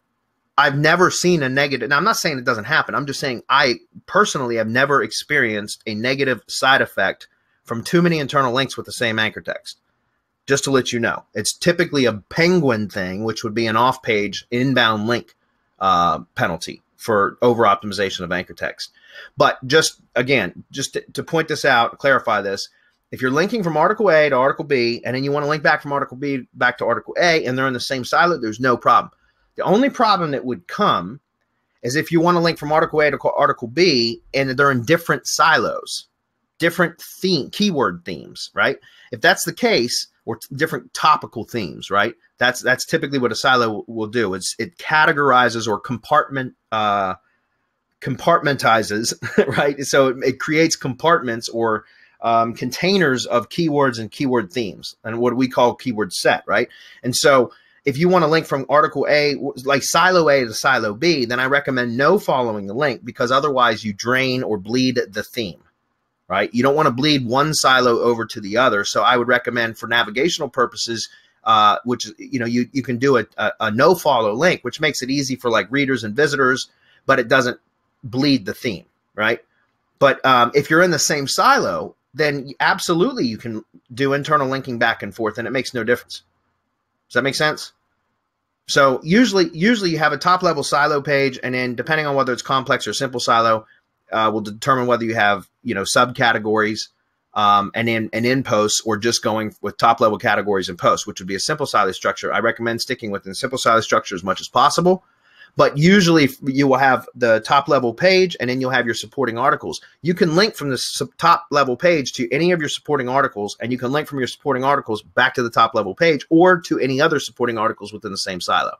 I've never seen a negative. Now, I'm not saying it doesn't happen. I'm just saying I personally have never experienced a negative side effect from too many internal links with the same anchor text. Just to let you know, it's typically a penguin thing, which would be an off-page inbound link penalty for over-optimization of anchor text. But just, again, just to point this out, clarify this, if you're linking from Article A to Article B, and then you want to link back from Article B back to Article A, and they're in the same silo, there's no problem. The only problem that would come is if you want to link from Article A to Article B, and they're in different silos, different keyword themes, right? If that's the case, or different topical themes, right? That's typically what a silo will do. It categorizes or compartmentizes, right? So it creates compartments or containers of keywords and keyword themes, and what we call keyword set, right? And so if you want to link from Article A, like silo A to silo B, then I recommend no following the link, because otherwise you drain or bleed the theme. Right? You don't want to bleed one silo over to the other. So I would recommend for navigational purposes, which, you can do a no follow link, which makes it easy for like readers and visitors, but it doesn't bleed the theme. Right. But if you're in the same silo, then absolutely you can do internal linking back and forth, and it makes no difference. Does that make sense? So usually you have a top level silo page, and then depending on whether it's complex or simple silo, will determine whether you have, subcategories and in posts, or just going with top level categories in posts, which would be a simple silo structure. I recommend sticking with the simple silo structure as much as possible. But usually you will have the top level page, and then you'll have your supporting articles. You can link from the top level page to any of your supporting articles, and you can link from your supporting articles back to the top level page or to any other supporting articles within the same silo.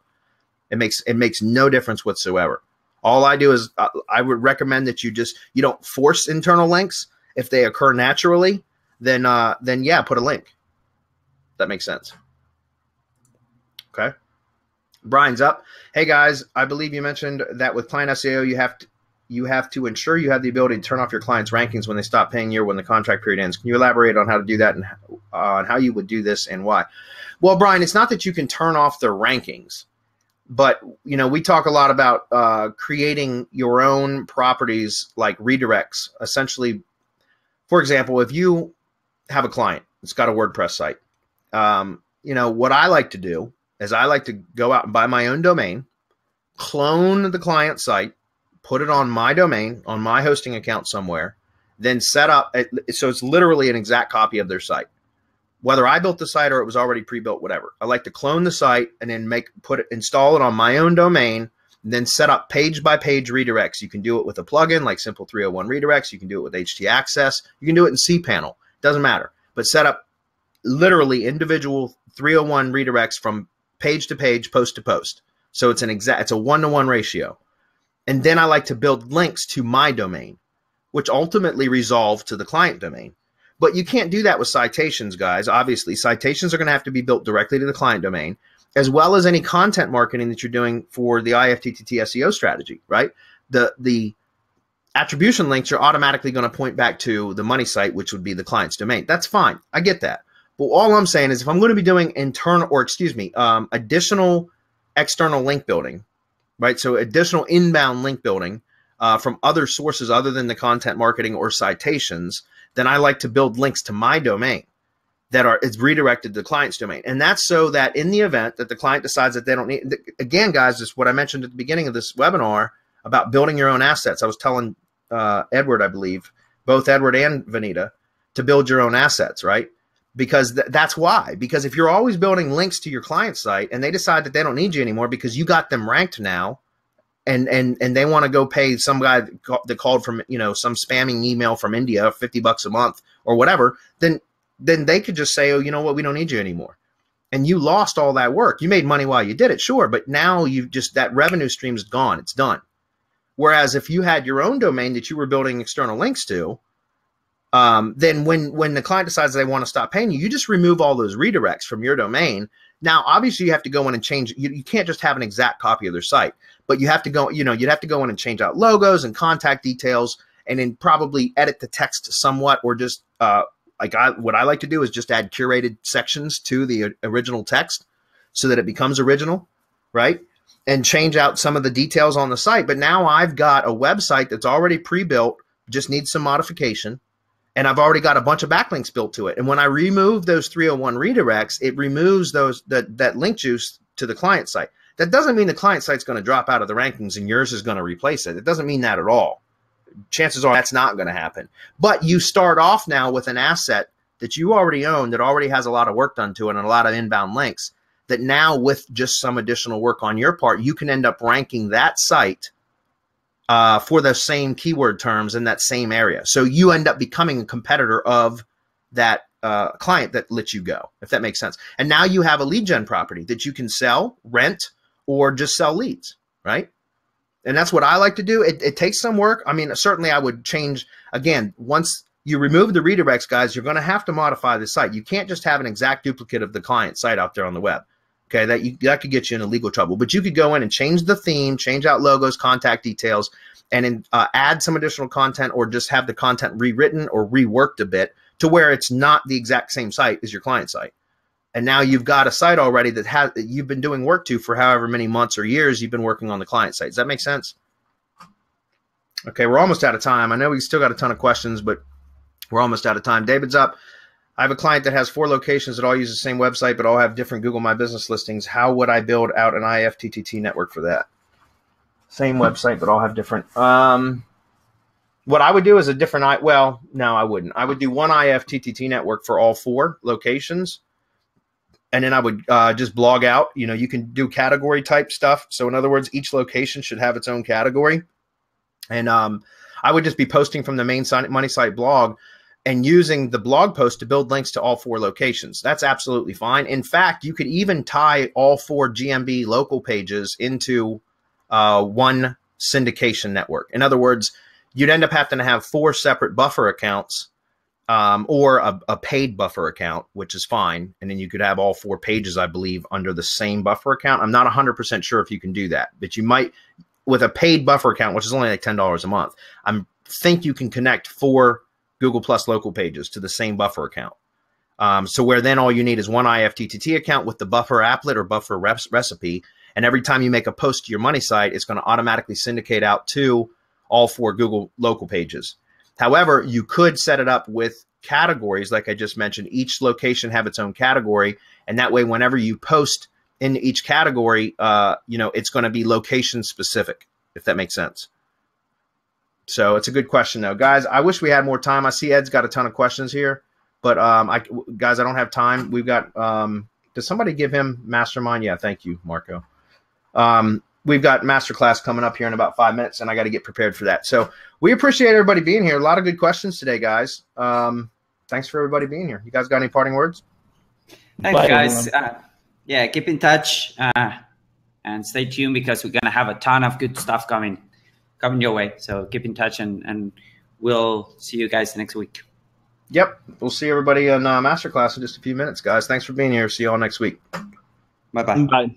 It makes no difference whatsoever. All I do is I would recommend that you don't force internal links. If they occur naturally, then yeah, put a link. That makes sense. Okay. Brian's up. Hey guys, I believe you mentioned that with client SEO, you have to ensure you have the ability to turn off your clients' rankings when they stop paying you or when the contract period ends. Can you elaborate on how to do that and on how you would do this and why? Well, Brian, it's not that you can turn off their rankings. But, we talk a lot about creating your own properties like redirects. Essentially, for example, if you have a client that's got a WordPress site, what I like to do is I like to go out and buy my own domain, clone the client site, put it on my domain, on my hosting account somewhere, then set up. So it's literally an exact copy of their site. Whether I built the site or it was already pre-built, whatever. I like to clone the site and then install it on my own domain, and then set up page-by-page redirects. You can do it with a plugin like Simple 301 Redirects. You can do it with HT Access. You can do it in cPanel. Doesn't matter. But set up literally individual 301 redirects from page to page, post to post. So it's a one-to-one ratio. And then I like to build links to my domain, which ultimately resolve to the client domain. But you can't do that with citations, guys. Obviously, citations are going to have to be built directly to the client domain, as well as any content marketing that you're doing for the IFTTT SEO strategy, right? The attribution links are automatically going to point back to the money site, which would be the client's domain. That's fine. I get that. But all I'm saying is if I'm going to be doing additional external link building, right? So additional inbound link building from other sources other than the content marketing or citations, then I like to build links to my domain. it's redirected to the client's domain. And that's so that in the event that the client decides that they don't need, again, guys, is what I mentioned at the beginning of this webinar about building your own assets. I was telling Edward, I believe, both Edward and Vanita, to build your own assets, right? Because that's why. Because if you're always building links to your client site and they decide that they don't need you anymore because you got them ranked now, and they want to go pay some guy that called from, you know, some spamming email from India, $50 a month or whatever, then they could just say, oh, you know what, we don't need you anymore. And you lost all that work. You made money while you did it, sure, but now you've just, that revenue stream is gone. It's done. Whereas if you had your own domain that you were building external links to, then when the client decides they want to stop paying you, you just remove all those redirects from your domain. Now, obviously, you have to go in and change. You can't just have an exact copy of their site, but you have to go. You know, you'd have to go in and change out logos and contact details, and then probably edit the text somewhat, or just what I like to do is just add curated sections to the original text so that it becomes original, right? And change out some of the details on the site. But now I've got a website that's already pre-built, just needs some modification. And I've already got a bunch of backlinks built to it. And when I remove those 301 redirects, it removes that link juice to the client site. That doesn't mean the client site's going to drop out of the rankings and yours is going to replace it. It doesn't mean that at all. Chances are that's not going to happen. But you start off now with an asset that you already own that already has a lot of work done to it and a lot of inbound links, that now with just some additional work on your part, you can end up ranking that site for the same keyword terms in that same area. So you end up becoming a competitor of that client that let you go, if that makes sense. And now you have a lead gen property that you can sell, rent, or just sell leads, right? And that's what I like to do. It takes some work. I mean, certainly I would change, again, once you remove the redirects, guys, you're going to have to modify the site. You can't just have an exact duplicate of the client site out there on the web. Okay, that could get you into legal trouble. But you could go in and change the theme, change out logos, contact details, and then add some additional content, or just have the content rewritten or reworked a bit to where it's not the exact same site as your client site. And now you've got a site already that you've been doing work to for however many months or years you've been working on the client site. Does that make sense? Okay, we're almost out of time. I know we still got a ton of questions, but we're almost out of time. David's up. I have a client that has 4 locations that all use the same website, but all have different Google My Business listings. How would I build out an IFTTT network for that? Same website, but all have different. What I would do is a different. Well, no, I wouldn't. I would do one IFTTT network for all 4 locations, and then I would just blog out. You know, you can do category type stuff. So in other words, each location should have its own category, and I would just be posting from the main Money Site blog and using the blog post to build links to all 4 locations. That's absolutely fine. In fact, you could even tie all 4 GMB local pages into one syndication network. In other words, you'd end up having to have 4 separate buffer accounts, or a paid buffer account, which is fine. And then you could have all 4 pages, I believe, under the same buffer account. I'm not 100% sure if you can do that, but you might, with a paid buffer account, which is only like $10 a month, I think you can connect 4 Google Plus local pages to the same buffer account. So where then all you need is one IFTTT account with the buffer applet or buffer recipe. And every time you make a post to your money site, it's going to automatically syndicate out to all 4 Google local pages. However, you could set it up with categories, like I just mentioned. Each location have its own category. And that way, whenever you post in each category, you know, it's going to be location specific, if that makes sense. So it's a good question, though. Guys, I wish we had more time. I see Ed's got a ton of questions here. But, guys, I don't have time. We've got does somebody give him Mastermind? Yeah, thank you, Marco. We've got Masterclass coming up here in about 5 minutes, and I got to get prepared for that. So we appreciate everybody being here. A lot of good questions today, guys. Thanks for everybody being here. You guys got any parting words? Thanks, guys. Yeah, keep in touch and stay tuned, because we're going to have a ton of good stuff coming your way. So keep in touch, and we'll see you guys next week. Yep. We'll see everybody on Masterclass in just a few minutes, guys. Thanks for being here. See you all next week. Bye-bye. Bye.